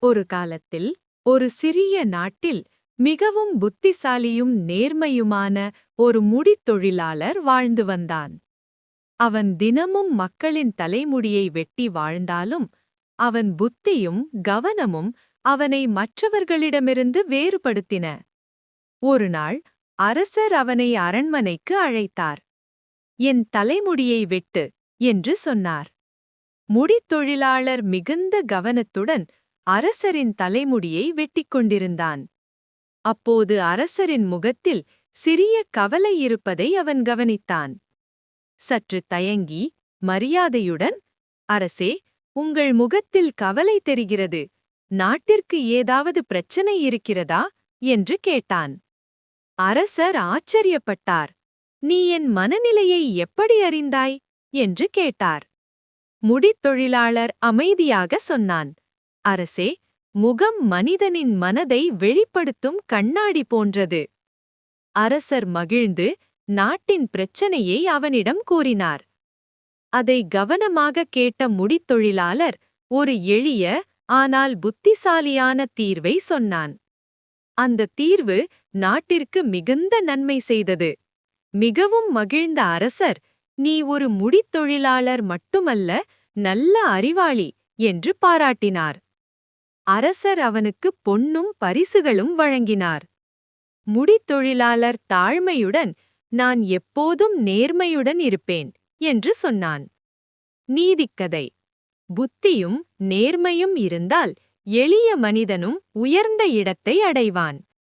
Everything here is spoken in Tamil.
ஒரு காலத்தில் ஒரு சிறிய நாட்டில் மிகவும் புத்திசாலியும் நேர்மையுமான ஒரு முடித் தொழிலாளர் வாழ்ந்து வந்தான். அவன் தினமும் மக்களின் தலைமுடியை வெட்டி வாழ்ந்தாலும் அவன் புத்தியும் கவனமும் அவனை மற்றவர்களிடமிருந்து வேறுபடுத்தின. ஒருநாள் அரசர் அவனை அரண்மனைக்கு அழைத்தார். என் தலைமுடியை வெட்டு என்று சொன்னார். முடித் தொழிலாளர் மிகுந்த கவனத்துடன் அரசரின் தலைமுடியை வெட்டிக் கொண்டிருந்தான். அப்போது அரசரின் முகத்தில் சிறிய கவலை இருப்பதை அவன் கவனித்தான். சற்று தயங்கி மரியாதையுடன், அரசே, உங்கள் முகத்தில் கவலை தெரிகிறது. நாட்டிற்கு ஏதாவது பிரச்சனை இருக்கிறதா என்று கேட்டான். அரசர் ஆச்சரியப்பட்டார். நீ என் மனநிலையை எப்படி அறிந்தாய் என்று கேட்டார். முடித் தொழிலாளர் அமைதியாக சொன்னான். அரசே, முகம் மனிதனின் மனதை வெளிப்படுத்தும் கண்ணாடி போன்றது. அரசர் மகிழ்ந்து நாட்டின் பிரச்சனையை அவனிடம் கூறினார். அதை கவனமாக கேட்ட முடித் தொழிலாளர் ஒரு எளிய ஆனால் புத்திசாலியான தீர்வை சொன்னான். அந்த தீர்வு நாட்டிற்கு மிகுந்த நன்மை செய்தது. மிகவும் மகிழ்ந்த அரசர், நீ ஒரு முடித் தொழிலாளர் மட்டுமல்ல, நல்ல அறிவாளி என்று பாராட்டினார். அரசர் அவனுக்கு பொன்னும் பரிசுகளும் வழங்கினார். முடித் தொழிலாளர் தாழ்மையுடன், நான் எப்போதும் நேர்மையுடன் இருப்பேன் என்று சொன்னான். நீதிக்கதை: புத்தியும் நேர்மையும் இருந்தால் எளிய மனிதனும் உயர்ந்த இடத்தை அடைவான்.